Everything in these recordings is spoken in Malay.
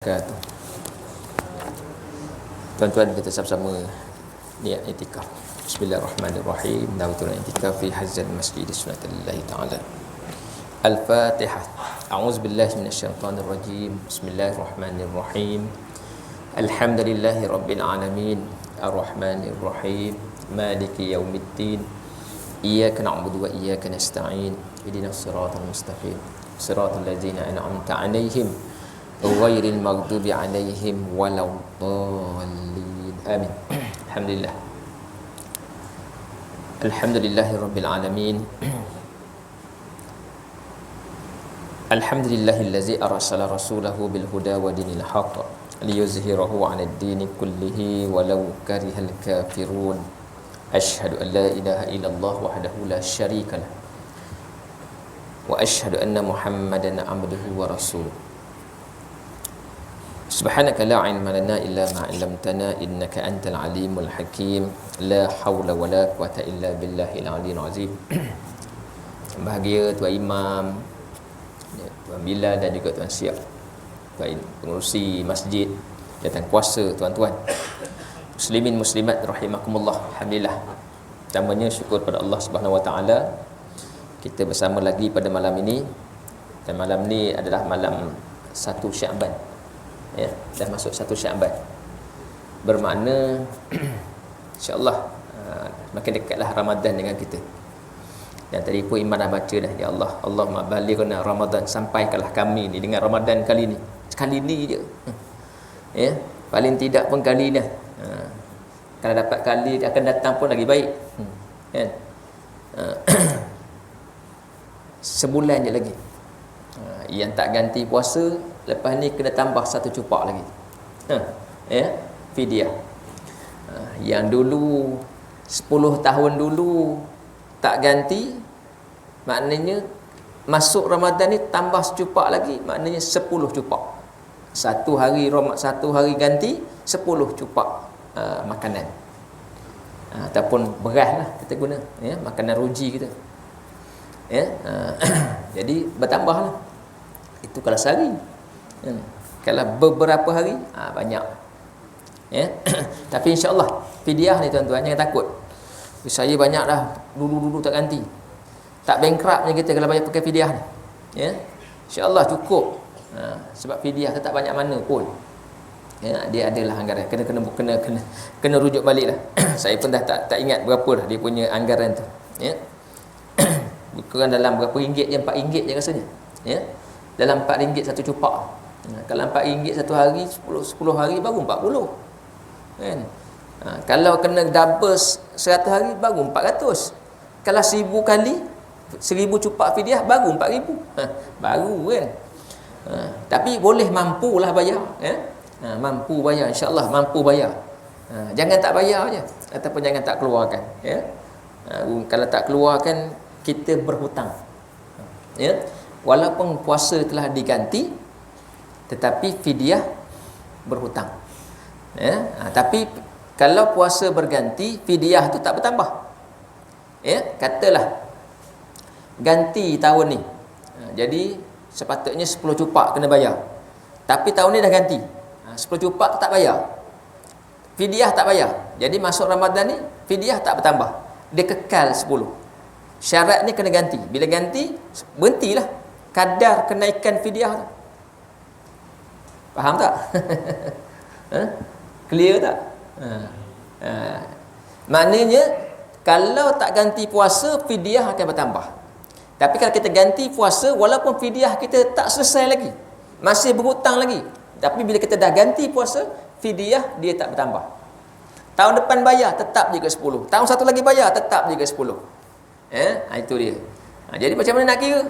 wabarakatuh. Tuan-tuan, kita sama-sama niat i'tikaf. Bismillahirrahmanirrahim. Nawaitul i'tikaf fi hazzal masjid sunnatullahi ta'ala. Al-Fatihah. A'udzu billahi minasyaitonir rajim. Bismillahirrahmanirrahim. Alhamdulillahi rabbil alamin. Ar-Rahmanir Rahim. Maliki yaumiddin. Iyyaka na'budu wa iyyaka nasta'in. Ihdinas siratal mustaqim. Siratal ladzina an'amta 'alaihim ghairil maghdubi 'alaihim waladdallin. Amin. Alhamdulillah. Alhamdulillahirabbil alamin. Alhamdulillahillazi arsala rasulahu bil huda wa dinil haqq liyuzhirahu 'alad dini kullihi walau karihal kafirun. Asyhadu an la ilaha illallah wahdahu la syarika lah. Wa asyhadu anna Muhammadan 'abduhu wa rasuluh. Subhanaka la ilma lana illa ma 'allamtana innaka antal alimul hakim. La haula wala quwata illa billahil aliyyil azim. Bahagia Tuan Imam, Tuan Bilal dan juga Tuan Siap, Tuan pengurusi masjid, jawatan kuasa, tuan-tuan muslimin muslimat rahimakumullah. Alhamdulillah. Pertamanya syukur pada Allah Subhanahu wa taala, kita bersama lagi pada malam ini. Dan malam ni adalah malam 1 Syaban. Ya, dah masuk 1 Syaban. Bermakna insya-Allah makin dekatlah Ramadan dengan kita. Dan tadi pun Iman dah baca dah, ya Allah, Allahumma balighna Ramadan, sampaikanlah kami ni dengan Ramadan kali ni. Sekali ni je. Ya, paling tidak pun kali ni. Kalau dapat kali akan datang pun lagi baik. Kan? Sebulan je lagi. Yang tak ganti puasa, lepas ni kena tambah 1 cupak lagi. Ya, fidyah. Yang dulu 10 tahun dulu tak ganti, maknanya masuk Ramadan ni tambah secupak lagi, maknanya 10 cupak. Satu hari ganti 10 cupak makanan. Ataupun beras lah kita guna, ya, makanan ruji kita. Ya, jadi bertambahlah. Itu kalau sehari. Kalau beberapa hari, banyak. Ya. Tapi insya-Allah fidyah ni tuan-tuan, jangan takut. Saya banyak dah dulu tak ganti. Tak bankrupt ni kita kalau bayar pakai fidyah ni. Ya. Insya-Allah cukup. Sebab fidyah tak banyak mana pun. Ya, dia adalah anggaran. Kena rujuk baliklah. Saya pun dah tak ingat berapa dah dia punya anggaran tu. Ya. Bukan dalam berapa ringgit je, RM4 je rasanya. Ya. Dalam RM4 satu cupak. Kalau RM4 satu hari, 10 hari baru 40. Kan? Kalau kena double 100 hari baru 400. Kalau 1000 kali 1000 cupak fidyah baru 4000. Baru kan. Tapi boleh mampulah bayar, ya. Mampu bayar, insya-Allah mampu bayar. Jangan tak bayar aja ataupun jangan tak keluarkan, ya. Kalau tak keluarkan kita berhutang. Ya. Walaupun puasa telah diganti tetapi fidyah berhutang. Ya. Tapi kalau puasa berganti, fidyah tu tak bertambah. Ya, katalah ganti tahun ni. Jadi sepatutnya 10 cupak kena bayar. Tapi tahun ni dah ganti. 10 cupak tak bayar. Fidyah tak bayar. Jadi masuk Ramadan ni fidyah tak bertambah. Dia kekal 10. Syarat ni kena ganti. Bila ganti, berhentilah kadar kenaikan fidyah tu. Faham tak? Clear tak? Maknanya kalau tak ganti puasa, fidyah akan bertambah. Tapi kalau kita ganti puasa, walaupun fidyah kita tak selesai lagi, masih berhutang lagi, tapi bila kita dah ganti puasa, fidyah dia tak bertambah. Tahun depan bayar tetap juga 10. Tahun satu lagi bayar tetap juga 10. Itu dia. Jadi macam mana nak kira?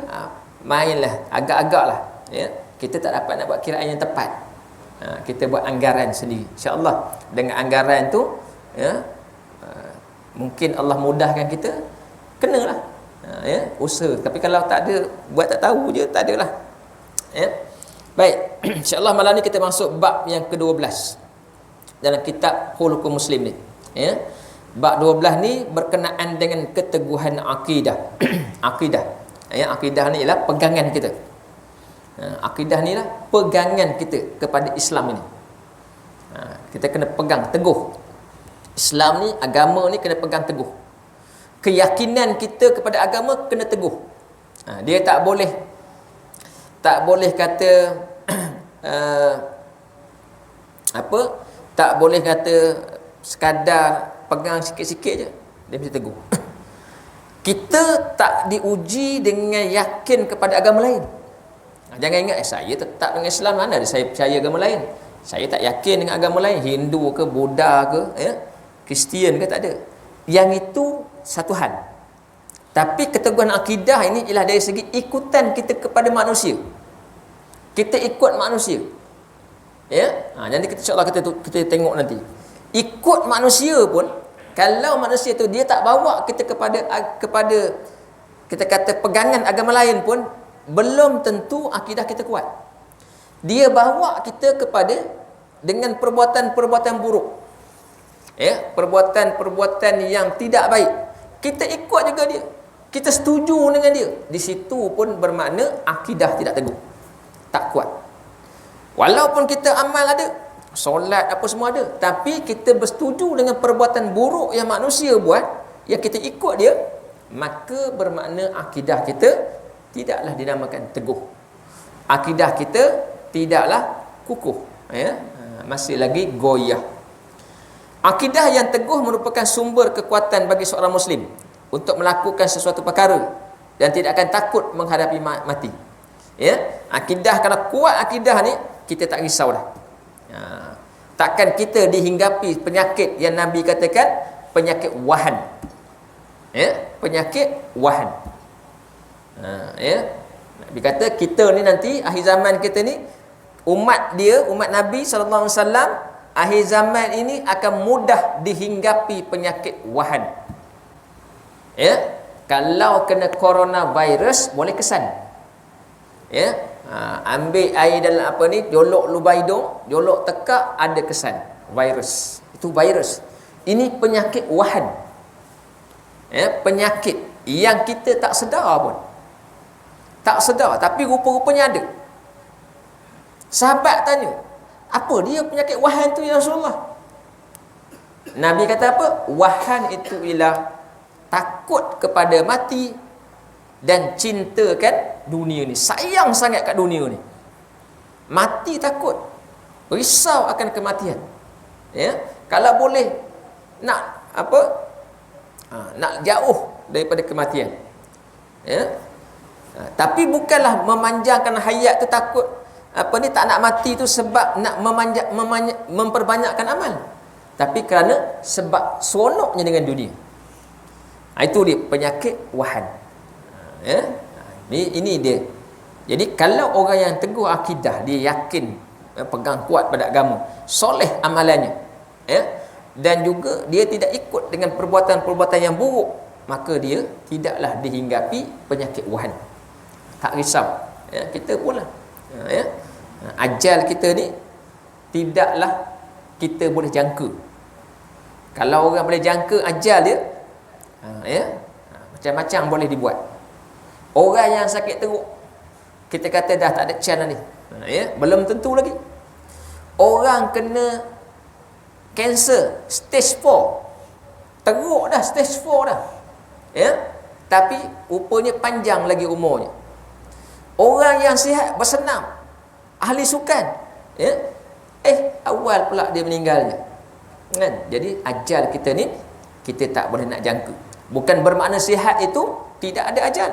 Mainlah, agak-agaklah, ya. Kita tak dapat nak buat kiraan yang tepat. Kita buat anggaran sendiri. InsyaAllah dengan anggaran tu, ya, mungkin Allah mudahkan kita, kenalah, ya, usaha. Tapi kalau tak ada, buat tak tahu je, tak adalah. Ya. Baik, insya-Allah malam ni kita masuk bab yang ke-12 dalam kitab Khuluqul Muslim ni. Ya. Bab 12 ni berkenaan dengan keteguhan akidah. Akidah. Ya, akidah ni ialah pegangan kita. Akidah ni lah pegangan kita kepada Islam ini. Kita kena pegang teguh. Islam ni, agama ni kena pegang teguh. Keyakinan kita kepada agama kena teguh. Dia tak boleh kata tak boleh kata sekadar pegang sikit-sikit je, dia mesti teguh. Kita tak diuji dengan yakin kepada agama lain. Jangan ingat saya tetap dengan Islam, mana ada saya percaya agama lain. Saya tak yakin dengan agama lain, Hindu ke, Buddha ke, Kristian ke, tak ada. Yang itu satu hal. Tapi keteguhan akidah ini ialah dari segi ikutan kita kepada manusia. Kita ikut manusia. Nanti insya-Allah kita tengok nanti. Ikut manusia pun, kalau manusia tu dia tak bawa kita kepada kita kata pegangan agama lain pun, belum tentu akidah kita kuat. Dia bawa kita kepada dengan perbuatan-perbuatan buruk. Perbuatan-perbuatan yang tidak baik. Kita ikut juga dia. Kita setuju dengan dia. Di situ pun bermakna akidah tidak teguh. Tak kuat. Walaupun kita amal ada, solat apa semua ada, tapi kita bersetuju dengan perbuatan buruk yang manusia buat, yang kita ikut dia, maka bermakna akidah kita tidaklah dinamakan teguh. Akidah kita tidaklah kukuh, masih lagi goyah. Akidah yang teguh merupakan sumber kekuatan bagi seorang Muslim untuk melakukan sesuatu perkara dan tidak akan takut menghadapi mati. Akidah, kalau kuat akidah ni, kita tak risau dah. Takkan kita dihinggapi penyakit yang Nabi katakan penyakit wahan. Penyakit wahan. Nabi kata kita ni nanti akhir zaman kita ni, umat Nabi sallallahu alaihi wasallam akhir zaman ini akan mudah dihinggapi penyakit wahan. Kalau kena coronavirus boleh kesan. Ambil air dalam apa ni, jolok lubang hidung, jolok tekak, ada kesan virus. Itu virus. Ini penyakit wahan. Penyakit yang kita tak sedar pun. Tak sedar, tapi rupa-rupanya ada. Sahabat tanya, apa dia penyakit wahan tu ya Rasulullah? Nabi kata apa? Wahan itu ialah takut kepada mati dan cintakan dunia ni. Sayang sangat kat dunia ni. Mati takut, risau akan kematian. Kalau boleh nak nak jauh daripada kematian. Tapi bukanlah memanjangkan hayat tu takut tak nak mati tu sebab nak memperbanyakkan amal, tapi kerana sebab seronoknya dengan dunia. Itu dia penyakit wahan. Ini dia. Jadi kalau orang yang teguh akidah, dia yakin, pegang kuat pada agama, soleh amalannya, dan juga dia tidak ikut dengan perbuatan-perbuatan yang buruk, maka dia tidaklah dihinggapi penyakit wahan. Tak risau. Kita pula ajal kita ni tidaklah kita boleh jangka. Kalau orang boleh jangka ajal dia, macam-macam boleh dibuat. Orang yang sakit teruk, kita kata dah tak ada chance ni, belum tentu lagi. Orang kena kanser stage 4, teruk dah, stage 4 dah, tapi rupanya panjang lagi umurnya. Orang yang sihat bersenam, ahli sukan, awal pula dia meninggalnya, kan? Jadi ajal kita ni kita tak boleh nak jangka. Bukan bermakna sihat itu tidak ada ajal,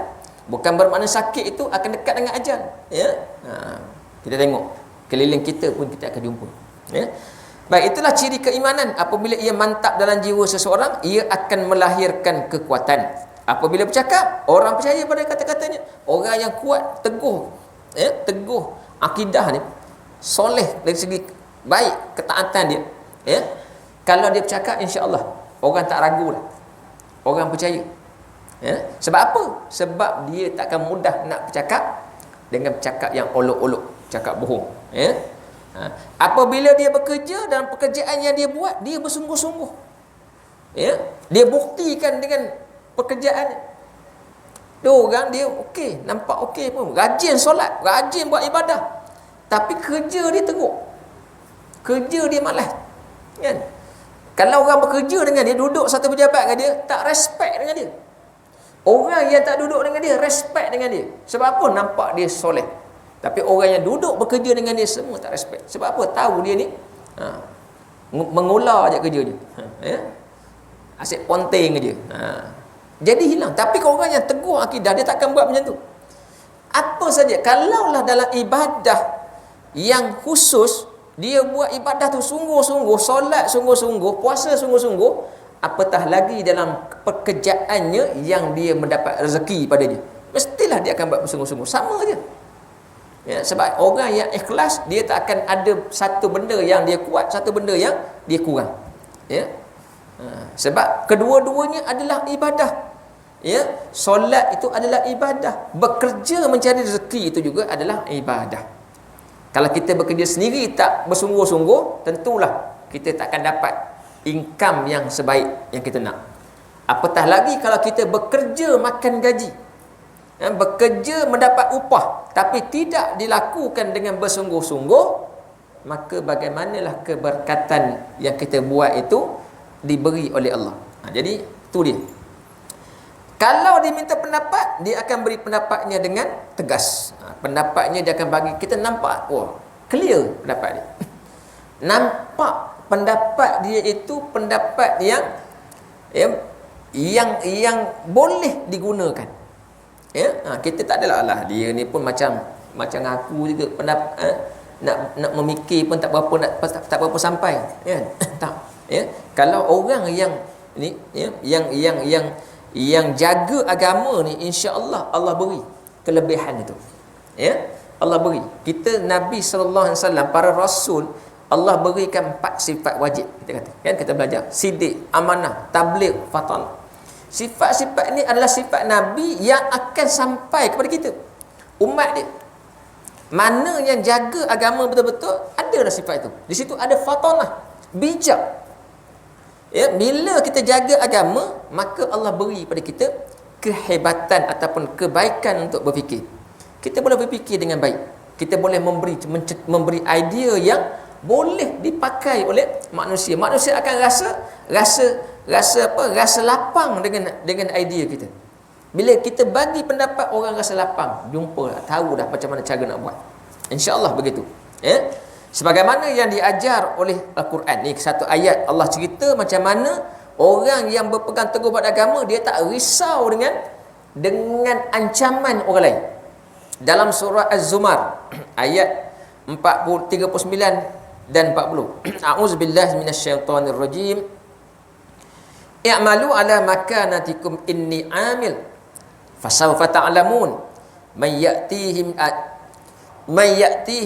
bukan bermakna sakit itu akan dekat dengan ajal. Kita tengok keliling kita pun kita akan jumpa. Baik, itulah ciri keimanan. Apabila ia mantap dalam jiwa seseorang, ia akan melahirkan kekuatan. Apabila bercakap, orang percaya pada kata-katanya. Orang yang kuat, teguh, teguh akidah ni, soleh dari segi baik ketaatan dia, kalau dia bercakap, insya-Allah orang tak ragu lah, orang percaya. Sebab apa? Sebab dia takkan mudah nak bercakap dengan bercakap yang olok-olok, cakap bohong. Apabila dia bekerja dalam pekerjaan yang dia buat, dia bersungguh-sungguh. Dia buktikan dengan pekerjaan. Dua orang dia okey, nampak okey pun, rajin solat, rajin buat ibadah. Tapi kerja dia teruk. Kerja dia malas. Kan? Kalau orang bekerja dengan dia, duduk satu pejabat dengan dia, tak respect dengan dia. Orang yang tak duduk dengan dia, respect dengan dia. Sebab apa? Nampak dia soleh. Tapi orang yang duduk bekerja dengan dia, semua tak respect. Sebab apa? Tahu dia ni mengular je kerja dia. Ya? Asyik ponteng je. Jadi hilang. Tapi kalau orang yang teguh akidah, dia takkan buat macam tu. Apa saja, kalaulah dalam ibadah yang khusus, dia buat ibadah tu sungguh-sungguh, solat sungguh-sungguh, puasa sungguh-sungguh, apatah lagi dalam pekerjaannya yang dia mendapat rezeki pada dia, mestilah dia akan buat bersungguh-sungguh. Sama je. Ya, sebab orang yang ikhlas, dia tak akan ada satu benda yang dia kuat, satu benda yang dia kurang. Ya. Sebab kedua-duanya adalah ibadah. Ya, solat itu adalah ibadah. Bekerja mencari rezeki itu juga adalah ibadah. Kalau kita bekerja sendiri tak bersungguh-sungguh, tentulah kita tak akan dapat income yang sebaik yang kita nak. Apatah lagi kalau kita bekerja makan gaji. Bekerja mendapat upah tapi tidak dilakukan dengan bersungguh-sungguh, maka bagaimanalah keberkatan yang kita buat itu diberi oleh Allah. Jadi itu dia. Kalau dia minta pendapat, dia akan beri pendapatnya dengan tegas. Pendapatnya dia akan bagi kita nampak, clear pendapat dia. Nampak pendapat dia itu pendapat yang boleh digunakan. Ya, kita tak adalah dia ni pun macam aku juga pendapat nak memikir pun tak berapa sampai, kan? Tak. Ya, kalau orang yang ni yang jaga agama ni, insya-Allah Allah beri kelebihan itu. Ya, Allah beri. Kita Nabi sallallahu alaihi wasallam, para rasul, Allah berikan 4 sifat wajib, kita kata. Kan kita belajar sidik, amanah, tabligh, fatanah. Sifat-sifat ni adalah sifat Nabi yang akan sampai kepada kita, umat dia. Mana yang jaga agama betul-betul, ada dah sifat itu. Di situ ada fatanah, bijak. Ya, bila kita jaga agama, maka Allah beri pada kita kehebatan ataupun kebaikan untuk berfikir. Kita boleh berfikir dengan baik. Kita boleh memberi idea yang boleh dipakai oleh manusia. Manusia akan rasa lapang dengan idea kita. Bila kita bagi pendapat, orang rasa lapang, jumpa, tahu dah macam mana cara nak buat. InsyaAllah begitu. Ya. Sebagaimana yang diajar oleh Al-Quran ni, satu ayat Allah cerita macam mana orang yang berpegang teguh pada agama, dia tak risau dengan ancaman orang lain. Dalam surah Az-Zumar ayat 39 dan 40. A'udzubillahi minasyaitonir rajim. I'malu ala makanatikum inni 'amil fasawfa ta'lamun man ya'tihi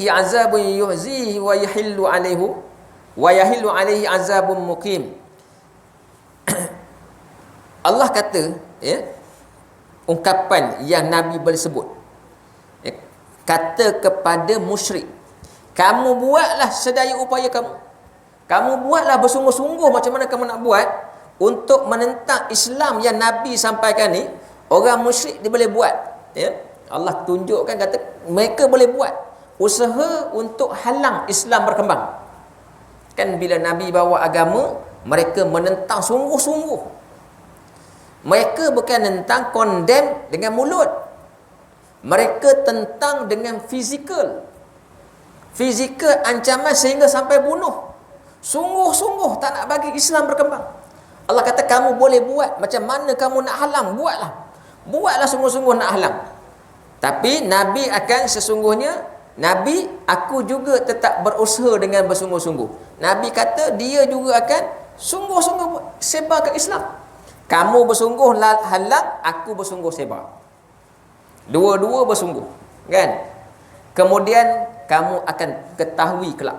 'azabun yuhzihi wa yahillu 'alaihi 'azabun muqim. Allah kata, ya, ungkapan yang Nabi boleh sebut, ya, kata kepada musyrik, kamu buatlah sedaya upaya kamu buatlah bersungguh-sungguh macam mana kamu nak buat untuk menentang Islam yang Nabi sampaikan ni. Orang musyrik dia boleh buat, ya. Allah tunjukkan, kata mereka boleh buat usaha untuk halang Islam berkembang. Kan bila Nabi bawa agama, mereka menentang sungguh-sungguh. Mereka bukan tentang condemn dengan mulut, mereka tentang dengan fizikal ancaman sehingga sampai bunuh. Sungguh-sungguh tak nak bagi Islam berkembang. Allah kata kamu boleh buat macam mana kamu nak halang, buatlah sungguh-sungguh nak halang. Tapi Nabi akan sesungguhnya, Nabi, aku juga tetap berusaha dengan bersungguh-sungguh. Nabi kata dia juga akan sungguh-sungguh sebarkan Islam. Kamu bersungguh halang, aku bersungguh sebar. Dua-dua bersungguh, kan? Kemudian kamu akan ketahui kelak.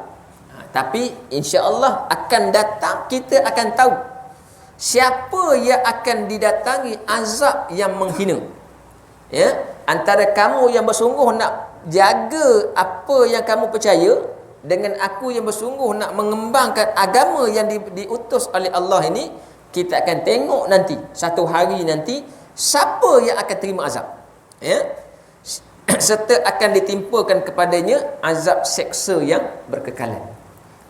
Tapi insya-Allah akan datang, kita akan tahu siapa yang akan didatangi azab yang menghina. Ya, antara kamu yang bersungguh nak jaga apa yang kamu percaya dengan aku yang bersungguh nak mengembangkan agama yang diutus oleh Allah ini, kita akan tengok nanti, satu hari nanti, siapa yang akan terima azab? Ya. Serta akan ditimpakan kepadanya azab seksa yang berkekalan.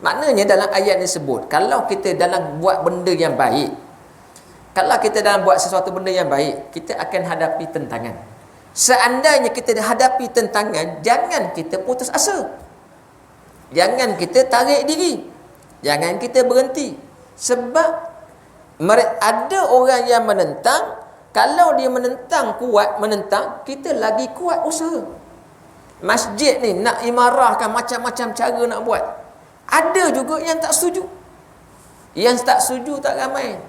Maknanya dalam ayat ini sebut, kalau kita dalam buat benda yang baik, kalau kita dalam buat sesuatu benda yang baik, kita akan hadapi tentangan. Seandainya kita hadapi tentangan, jangan kita putus asa. Jangan kita tarik diri. Jangan kita berhenti. Sebab ada orang yang menentang. Kalau dia menentang kuat, menentang, kita lagi kuat usaha. Masjid ni nak imarahkan macam-macam cara nak buat. Ada juga yang tak setuju. Yang tak setuju tak ramai.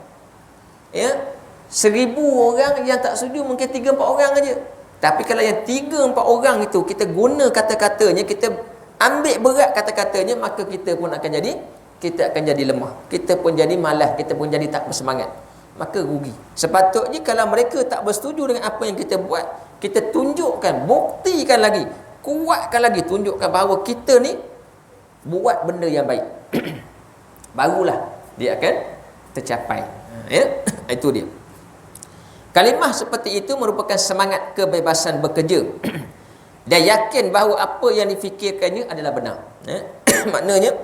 Ya, 1000 orang yang tak setuju mungkin 3-4 orang aja. Tapi kalau yang 3-4 orang itu kita guna kata-katanya, kita ambil berat kata-katanya, maka kita pun akan jadi lemah. Kita pun jadi malas, kita pun jadi tak bersemangat. Maka rugi. Sepatutnya kalau mereka tak bersetuju dengan apa yang kita buat, kita tunjukkan, buktikan lagi, kuatkan lagi, tunjukkan bahawa kita ni buat benda yang baik. Barulah dia akan tercapai. Ya, itu dia. Kalimah seperti itu merupakan semangat kebebasan bekerja dan yakin bahawa apa yang difikirkannya adalah benar. Ya? Maknanya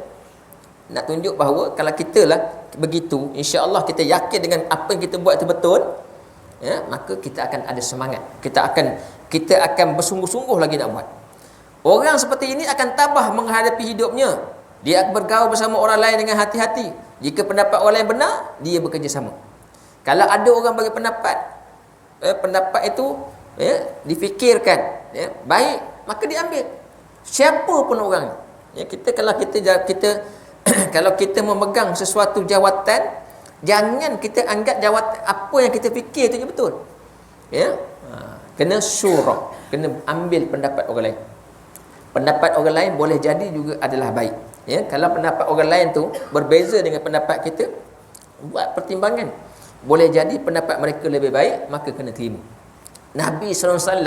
nak tunjuk bahawa kalau kita lah begitu, insya-Allah kita yakin dengan apa yang kita buat itu betul, ya, maka kita akan ada semangat. Kita akan bersungguh-sungguh lagi nak buat. Orang seperti ini akan tabah menghadapi hidupnya. Dia bergaul bersama orang lain dengan hati-hati. Jika pendapat orang lain benar, dia bekerja sama. Kalau ada orang bagi pendapat itu difikirkan, ya, baik, maka diambil. Siapa pun orang. Ya, kalau kita memegang sesuatu jawatan, jangan kita anggap jawatan apa yang kita fikir itu je betul. Ya, kena syura, kena ambil pendapat orang lain. Pendapat orang lain boleh jadi juga adalah baik. Ya, kalau pendapat orang lain tu berbeza dengan pendapat kita, buat pertimbangan. Boleh jadi pendapat mereka lebih baik, maka kena terima. Nabi SAW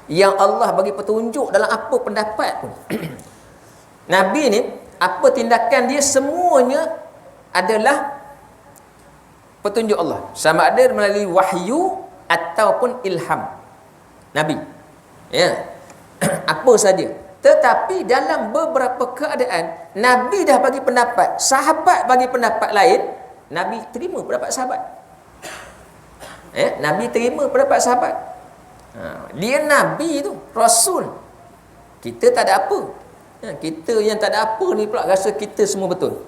yang Allah bagi petunjuk dalam apa pendapat pun. Nabi ni, apa tindakan dia semuanya adalah petunjuk Allah. Sama ada melalui wahyu ataupun ilham. Nabi. Ya. Apa saja. Tetapi dalam beberapa keadaan, Nabi dah bagi pendapat, sahabat bagi pendapat lain, Nabi terima pendapat sahabat. Nabi terima pendapat sahabat. Dia Nabi tu, Rasul. Kita tak ada apa. Kita yang tak ada apa ni pula rasa kita semua betul.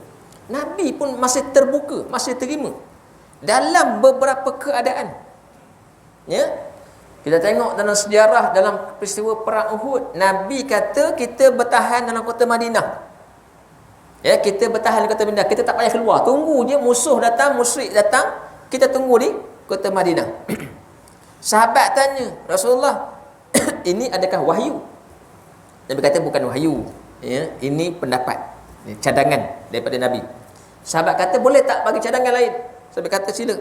Nabi pun masih terbuka, masih terima dalam beberapa keadaan. Ya, kita tengok dalam sejarah, dalam peristiwa perang Uhud, Nabi kata kita bertahan dalam kota Madinah. Ya, kita bertahan di kota Madinah, kita tak payah keluar, tunggu je musuh datang, musyrik datang, kita tunggu di kota Madinah. Sahabat tanya, Rasulullah, ini adakah wahyu? Nabi kata bukan wahyu. Ya, ini pendapat, cadangan daripada Nabi. Sahabat kata boleh tak bagi cadangan lain? Sahabat kata sila.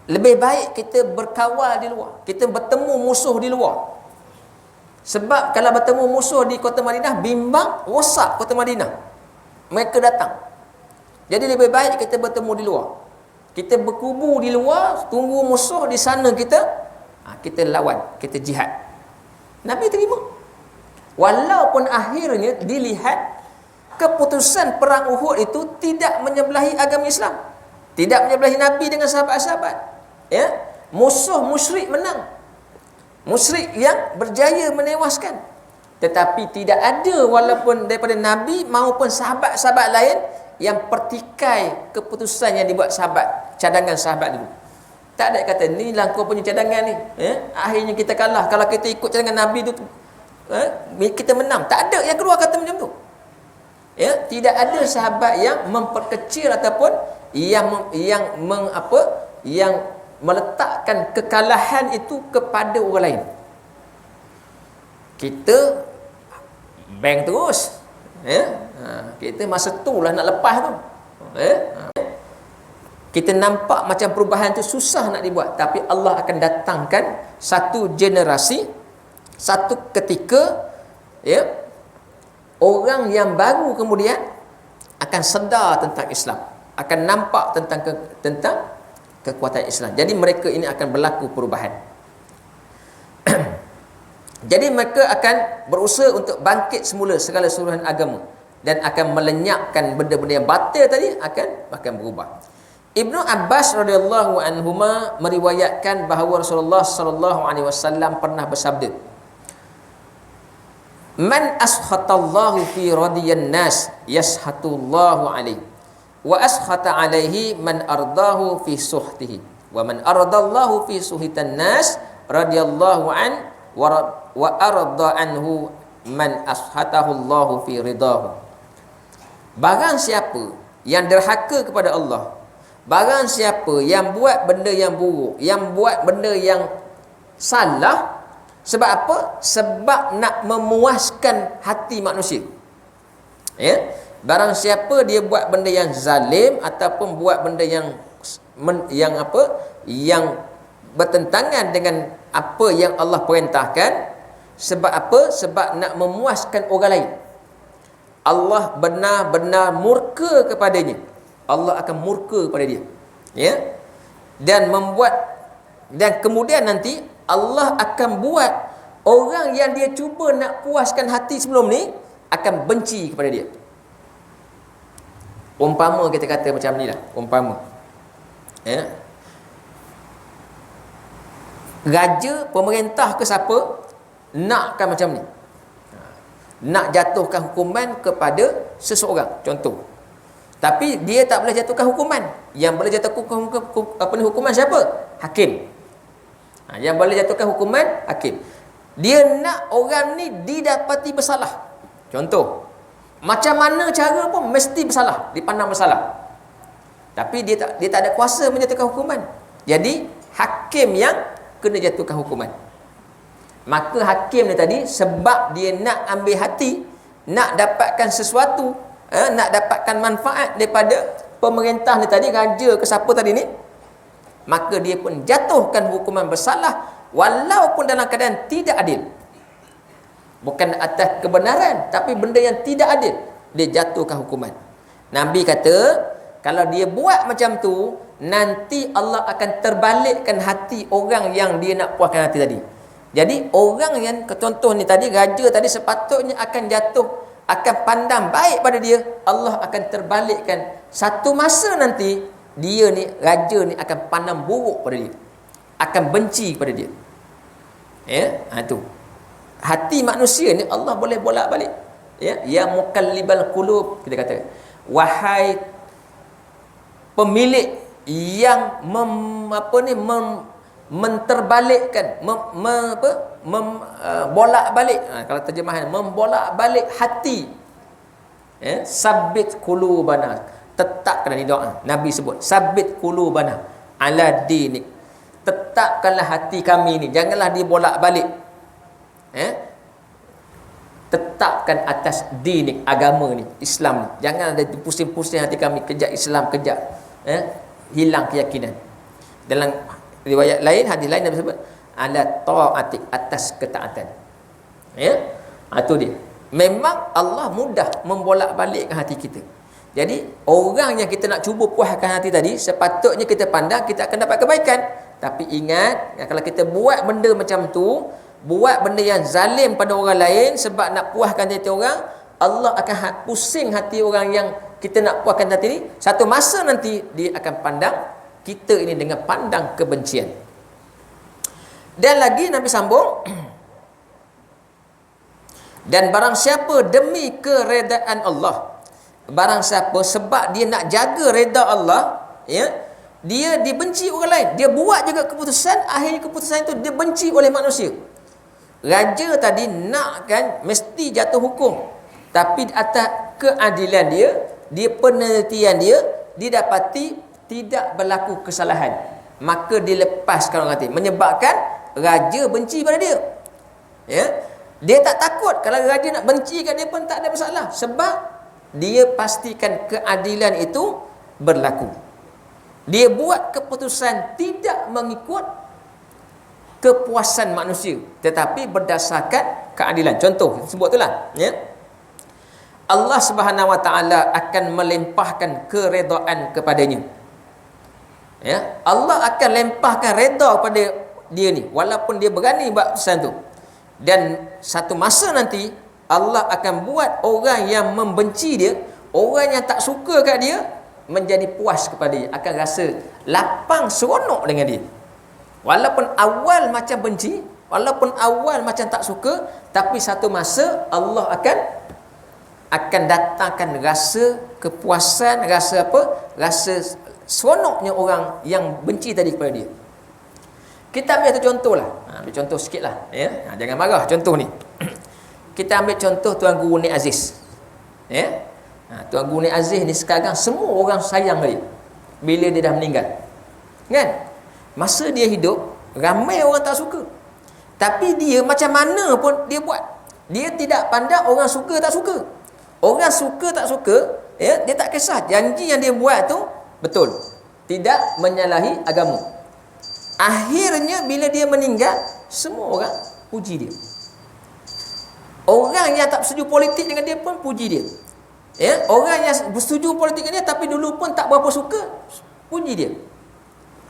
Lebih baik kita berkawal di luar, kita bertemu musuh di luar. Sebab kalau bertemu musuh di kota Madinah, bimbang, rosak kota Madinah. Mereka datang. Jadi lebih baik kita bertemu di luar. Kita berkubu di luar, tunggu musuh di sana, kita lawan, kita jihad. Nabi terima. Walaupun akhirnya dilihat keputusan perang Uhud itu tidak menyebelahi agama Islam, tidak menyebelahi Nabi dengan sahabat-sahabat. Ya, musuh musyrik menang, musyrik yang berjaya menewaskan. Tetapi tidak ada walaupun daripada Nabi maupun sahabat-sahabat lain yang pertikai keputusan yang dibuat sahabat, cadangan sahabat dulu. Tak ada kata ni lah kau punya cadangan ni, akhirnya kita kalah. Kalau kita ikut cadangan Nabi tu, kita menang. Tak ada yang keluar kata macam tu. Ya, tidak ada sahabat yang memperkecil ataupun yang meletakkan kekalahan itu kepada orang lain. Kita bang terus. Ya, kita masa tu lah nak lepas tu. Kita nampak macam perubahan tu susah nak dibuat, tapi Allah akan datangkan satu generasi, satu ketika, ya, orang yang baru kemudian akan sedar tentang Islam, akan nampak tentang kekuatan Islam. Jadi mereka ini akan berlaku perubahan. Jadi mereka akan berusaha untuk bangkit semula segala suruhan agama dan akan melenyapkan benda-benda yang batil tadi akan berubah. Ibnu Abbas radhiyallahu anhuma meriwayatkan bahawa Rasulullah sallallahu alaihi wasallam pernah bersabda, "Man ashatallahu fi radiyan nas yashatullahu alaihi wa ashata alaihi man ardahu fi suhtihi wa man ardallahu fi suhitan nas radhiyallahu an wa arda anhu man ashatahu Allahu fi ridahu." Barang siapa yang derhaka kepada Allah, barang siapa yang buat benda yang buruk, yang buat benda yang salah, sebab apa? Sebab nak memuaskan hati manusia. Ya? Barang siapa dia buat benda yang zalim ataupun buat benda yang bertentangan dengan apa yang Allah perintahkan, sebab apa? Sebab nak memuaskan orang lain, Allah benar-benar murka kepadanya. Allah akan murka kepada dia. Ya? Dan kemudian nanti Allah akan buat orang yang dia cuba nak puaskan hati sebelum ni akan benci kepada dia. Umpama kita kata macam ni lah, umpama. Ya? Raja, pemerintah ke siapa nakkan macam ni, nak jatuhkan hukuman kepada seseorang, contoh. Tapi dia tak boleh jatuhkan hukuman. Yang boleh jatuhkan hukuman siapa? Hakim. Yang boleh jatuhkan hukuman hakim. Dia nak orang ni didapati bersalah, contoh. Macam mana cara pun mesti bersalah, dipandang bersalah. Tapi dia tak ada kuasa menjatuhkan hukuman. Jadi hakim yang kena jatuhkan hukuman. Maka hakim ni tadi, sebab dia nak ambil hati, nak dapatkan sesuatu, nak dapatkan manfaat daripada pemerintah ni tadi, raja ke siapa tadi ni, maka dia pun jatuhkan hukuman bersalah walaupun dalam keadaan tidak adil. Bukan atas kebenaran, tapi benda yang tidak adil, dia jatuhkan hukuman. Nabi kata, kalau dia buat macam tu, nanti Allah akan terbalikkan hati orang yang dia nak puaskan hati tadi. Jadi orang yang contoh ni tadi, raja tadi sepatutnya akan jatuh, akan pandang baik pada dia, Allah akan terbalikkan. Satu masa nanti dia ni, raja ni akan pandang buruk pada dia, akan benci pada dia. Ya, tu. Hati manusia ni Allah boleh bolak-balik. Ya, ya mukallibal qulub, kita kata, wahai pemilik yang menterbalikkan, bolak-balik, kalau terjemahan membolak-balik hati. Ya, sabbit qulubana, tetapkan ni doa Nabi sebut, sabbit qulubana ala dinik, tetapkanlah hati kami ni, janganlah dibolak-balik. Tetapkan atas dinik, agama ni, Islam ni, jangan ada pusing-pusing hati kami, kejap Islam, kejap hilang keyakinan. Dalam riwayat lain, hadis lain Nabi sebut ala ta'atik, atas ketaatan. Ya, itu dia. Memang Allah mudah membolak-balikkan hati kita. Jadi orang yang kita nak cuba puaskan hati tadi, sepatutnya kita pandang kita akan dapat kebaikan. Tapi ingat, kalau kita buat benda macam tu, buat benda yang zalim pada orang lain sebab nak puaskan hati orang, Allah akan pusing hati orang yang kita nak puaskan hati ni. Satu masa nanti dia akan pandang kita ini dengan pandang kebencian. Dan lagi Nabi sambung, dan barang siapa demi keredaan Allah, barang siapa sebab dia nak jaga reda Allah, ya, dia dibenci orang lain, dia buat juga keputusan, akhirnya keputusan itu dia benci oleh manusia. Raja tadi nak kan mesti jatuh hukum, tapi atas keadilan dia penelitian dia, didapati tidak berlaku kesalahan, maka dilepaskan orang mati, menyebabkan raja benci pada dia. Ya, dia tak takut kalau raja nak benci kat dia pun tak ada masalah, sebab dia pastikan keadilan itu berlaku. Dia buat keputusan tidak mengikut kepuasan manusia, tetapi berdasarkan keadilan. Contoh sebut itulah, ya, Allah Subhanahu Wa Taala akan melimpahkan keredaan kepadanya. Ya, Allah akan lempahkan redha pada dia ni walaupun dia berani buat pesan tu. Dan satu masa nanti Allah akan buat orang yang membenci dia, orang yang tak suka kat dia, menjadi puas kepada dia, akan rasa lapang seronok dengan dia. Walaupun awal macam benci, walaupun awal macam tak suka, tapi satu masa Allah akan datangkan rasa kepuasan, rasa apa? Rasa seronoknya orang yang benci tadi kepada dia. Kita ambil satu contoh lah. Ambil contoh sikit lah. Ya? Jangan marah contoh ni. Kita ambil contoh Tuan Guru Nik Aziz. Ya? Tuan Guru Nik Aziz ni sekarang semua orang sayang dia bila dia dah meninggal. Kan? Masa dia hidup, ramai orang tak suka. Tapi dia macam mana pun dia buat. Dia tidak pandang orang suka tak suka. Orang suka tak suka, ya, dia tak kisah. Janji yang dia buat tu betul. Tidak menyalahi agama. Akhirnya bila dia meninggal, semua orang puji dia. Orang yang tak bersetuju politik dengan dia pun puji dia. Ya, orang yang bersetuju politik dengan dia tapi dulu pun tak berapa suka, puji dia.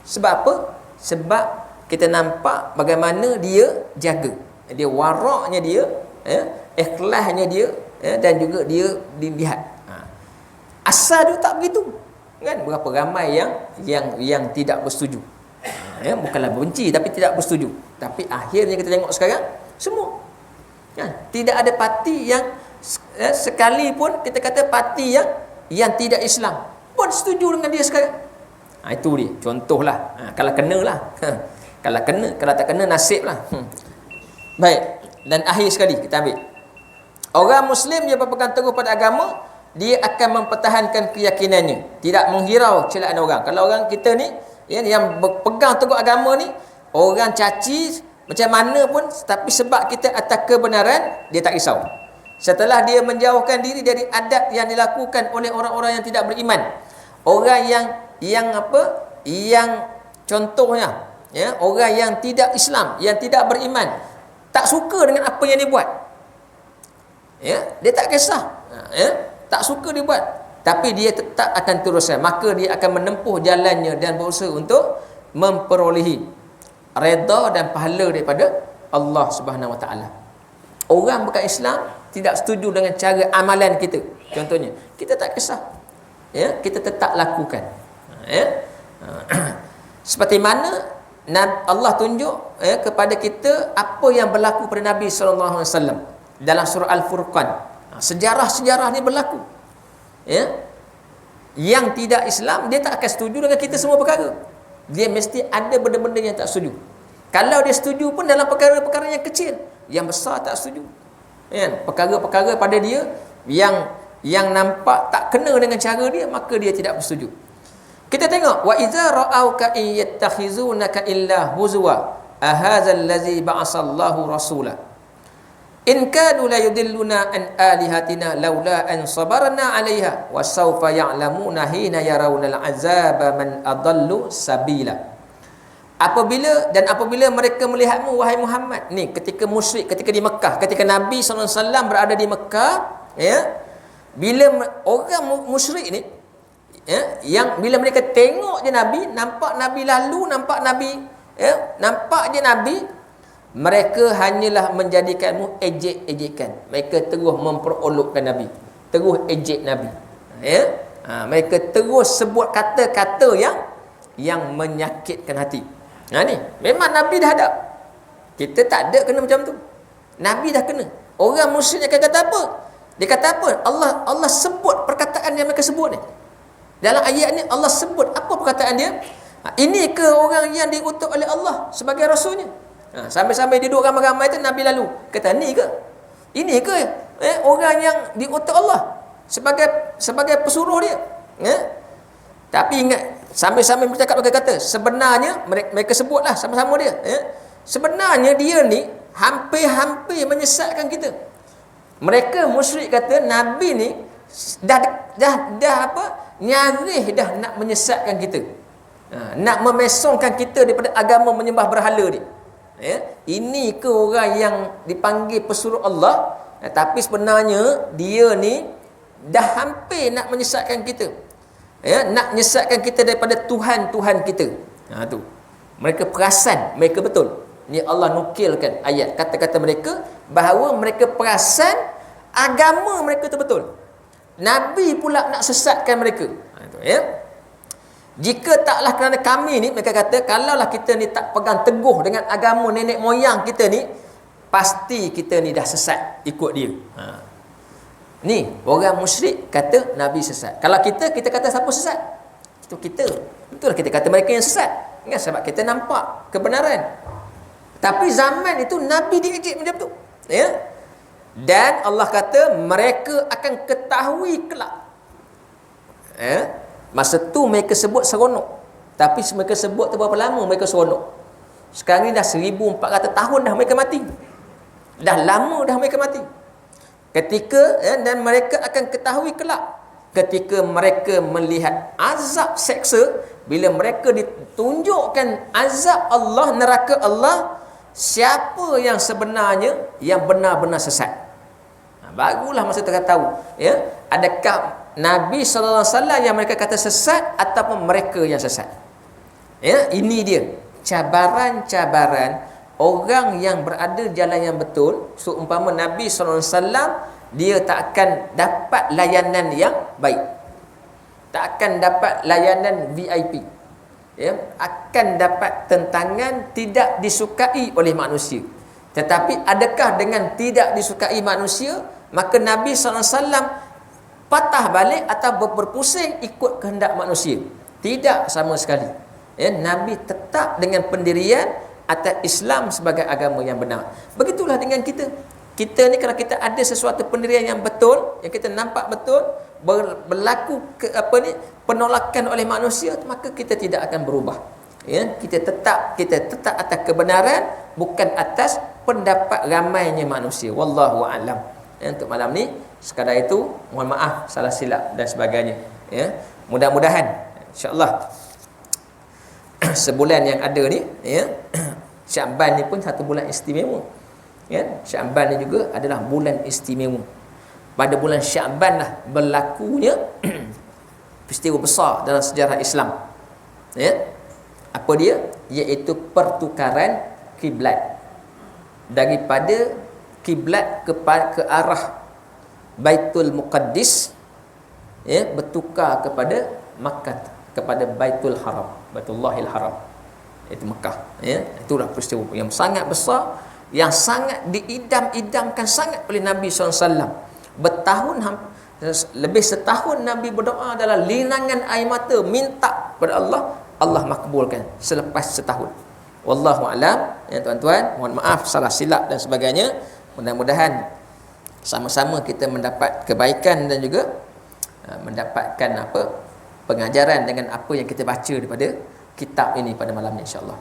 Sebab apa? Sebab kita nampak bagaimana dia jaga. Dia waraknya dia, ya, ikhlasnya dia, ya, dan juga dia dilihat. Asal dia tak begitu. Kan berapa ramai yang tidak bersetuju. Ya, bukanlah benci tapi tidak bersetuju. Tapi akhirnya kita tengok sekarang semua. Kan, tidak ada parti yang sekalipun kita kata parti yang tidak Islam pun setuju dengan dia sekarang. Itu dia contohlah. Kalau kenalah. Kalau tak kena nasib lah. Baik, dan akhir sekali kita ambil. Orang Muslim dia berpegang teguh pada agama, dia akan mempertahankan keyakinannya, tidak menghirau celaan orang. Kalau orang kita ni yang berpegang teguh agama ni, orang caci macam mana pun, tapi sebab kita atas kebenaran, dia tak risau. Setelah dia menjauhkan diri dari adat yang dilakukan oleh orang-orang yang tidak beriman, orang yang contohnya, ya, orang yang tidak Islam, yang tidak beriman, tak suka dengan apa yang dia buat, ya, dia tak kisah, ya, tak suka dia buat, tapi dia tetap akan teruskan. Maka dia akan menempuh jalannya dan berusaha untuk memperolehi redha dan pahala daripada Allah Subhanahu Wa Taala. Orang bukan Islam tidak setuju dengan cara amalan kita, contohnya, kita tak kisah, ya, kita tetap lakukan, ya. Seperti mana Allah tunjuk, ya, kepada kita apa yang berlaku pada Nabi SAW dalam surah Al-Furqan. Sejarah-sejarah ni berlaku, ya. Yang tidak Islam dia tak akan setuju dengan kita semua perkara. Dia mesti ada benda-benda yang tak setuju. Kalau dia setuju pun dalam perkara-perkara yang kecil, yang besar tak setuju, ya. Perkara-perkara pada dia yang nampak tak kena dengan cara dia, maka dia tidak bersetuju. Kita tengok, wa idza ra'auka in yattakhizunaka illa huzwa ahadzal ladzi ba'asallahu rasula in kadu la yudilluna an alihatina laula an sabarna 'alaiha wa sawfa ya'lamuna hina yarawna al'azaba man adallu sabila. Apabila mereka melihatmu wahai Muhammad, ni ketika musyrik, ketika di Mekah, ketika Nabi SAW berada di Mekah, ya, bila orang musyrik ni, ya, yang bila mereka tengok je Nabi, nampak Nabi lalu, nampak Nabi, ya, nampak je Nabi, mereka hanyalah menjadikanmu ejek-ejekan. Mereka terus memperolokkan Nabi, terus ejek Nabi, ya. Mereka terus sebut kata-kata yang menyakitkan hati. Ni memang Nabi dah ada. Kita tak ada kena macam tu. Nabi dah kena. Orang musyrik akan kata apa? Dia kata apa? Allah sebut perkataan yang mereka sebut ni. Dalam ayat ni Allah sebut apa perkataan dia? Ini ke orang yang diutus oleh Allah sebagai rasulnya? Sampai-sampai dia duduk ramai-ramai tu, Nabi lalu kata, ni ke? Ini ke orang yang diutus Allah sebagai pesuruh dia? Tapi ingat, sambil-sambil bercakap mereka kata, sebenarnya mereka sebutlah sama-sama dia, sebenarnya dia ni hampir-hampir menyesatkan kita. Mereka musyrik kata Nabi ni dah apa, nyaris dah nak menyesatkan kita, nak memesongkan kita daripada agama menyembah berhala ni. Ini ke orang yang dipanggil pesuruh Allah, tapi sebenarnya dia ni dah hampir nak menyesatkan kita. nak menyesatkan kita daripada Tuhan kita. Tu. Mereka perasan, mereka betul. Ni Allah nukilkan ayat kata-kata mereka bahawa mereka perasan agama mereka tu betul. Nabi pula nak sesatkan mereka. Tu, jika taklah kerana kami ni, mereka kata, kalaulah kita ni tak pegang teguh dengan agama nenek moyang kita ni, pasti kita ni dah sesat ikut dia. Ni orang musyrik kata Nabi sesat. Kalau kita kata siapa sesat? Itu kita. Betul kita kata mereka yang sesat. Kan sebab kita nampak kebenaran. Tapi zaman itu Nabi diejek macam tu. Dan Allah kata mereka akan ketahui kelak. Masa tu mereka sebut seronok. Tapi mereka sebut tu berapa lama mereka seronok. Sekarang ni dah 1400 tahun dah mereka mati. Dah lama dah mereka mati. Ketika dan mereka akan ketahui kelak ketika mereka melihat azab seksa, bila mereka ditunjukkan azab Allah, neraka Allah, siapa yang sebenarnya yang benar-benar sesat. Barulah masa tu tahu, adakah Nabi sallallahu alaihi wasallam yang mereka kata sesat ataupun mereka yang sesat. Ini dia cabaran-cabaran orang yang berada di jalan yang betul. Seumpama Nabi sallallahu alaihi wasallam, dia tak akan dapat layanan yang baik, tak akan dapat layanan VIP, akan dapat tentangan, tidak disukai oleh manusia. Tetapi adakah dengan tidak disukai manusia maka Nabi sallallahu alaihi wasallam patah balik atau berpusing ikut kehendak manusia? Tidak sama sekali. Nabi tetap dengan pendirian atas Islam sebagai agama yang benar. Begitulah dengan kita. Kita ni kalau kita ada sesuatu pendirian yang betul, yang kita nampak betul, berlaku penolakan oleh manusia, maka kita tidak akan berubah. Kita tetap atas kebenaran, bukan atas pendapat ramainya manusia. Wallahu a'lam. Untuk malam ni sekadar itu, mohon maaf salah silap dan sebagainya. Mudah-mudahan insya-Allah sebulan yang ada ni, Syaban ni pun satu bulan istimewa. Syaban ni juga adalah bulan istimewa. Pada bulan Syaban lah berlakunya peristiwa besar dalam sejarah Islam. Apa dia? Iaitu pertukaran kiblat daripada kiblat ke arah Baitul Muqaddis, bertukar kepada Makkah, kepada Baitul Haram, Baitullahil Haram, itu Mekah. Itulah peristiwa yang sangat besar, yang sangat diidam-idamkan sangat oleh Nabi SAW. Lebih setahun Nabi berdoa dalam linangan air mata, minta kepada Allah, Allah makbulkan selepas setahun. Wallahu a'lam. Tuan-tuan, mohon maaf salah silap dan sebagainya. Mudah-mudahan sama-sama kita mendapat kebaikan dan juga mendapatkan pengajaran dengan apa yang kita baca daripada kitab ini pada malam ni, insya-Allah.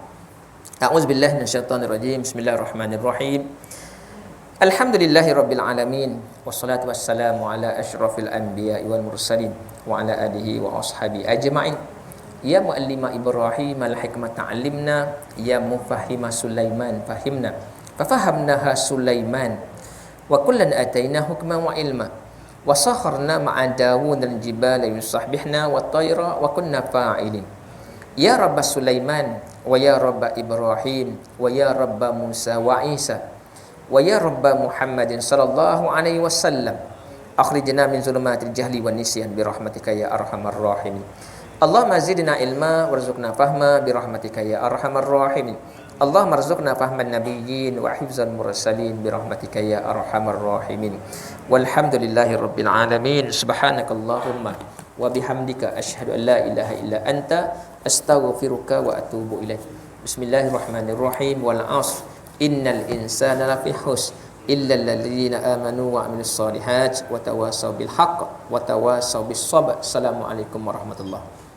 A'udzubillahi minasyaitonirrajim. Bismillahirrahmanirrahim. Alhamdulillahirabbil alamin, wassalatu wassalamu ala asyrafil anbiya'i wal mursalin wa ala alihi wa ashabi ajma'in. Ya muallima Ibrahim al-hikmata 'allimna, ya mufahhima Sulaiman fahimna. Fafahamnaha Sulaiman wa kullan ataina hukman wa ilma. Wa sakharna ma'a Dawud al-jibala yusabbihna wa tayra wa kunna fa'ilin. Ya Rabb Sulaiman wa ya Rabb Ibrahim wa ya Rabb Musa wa Isa wa ya Rabb Muhammadin sallallahu alaihi wasallam, akhrijna min zulumatil jahli wan nisyan bi rahmatika ya arhamar rahimin. Allahumma zidna ilma warzuqna fahma bi rahmatika ya arhamar rahimin. Allahumma rzuqna fahman nabiyyin wa hifzal mursalin bi rahmatika ya arhamar rahimin. Walhamdulillahi rabbil alamin. Subhanakallahumma wa bihamdika asyhadu an la ilaha illa anta astaghfiruka wa atubu ilaik. Bismillahirrahmanirrahim. Wal 'asr innal insana lafi khusr illa alladziina amanu wa 'amilus shalihat wa tawasaw bil haqq wa tawasaw bis sabr. Assalamualaikum warahmatullahi wabarakatuh.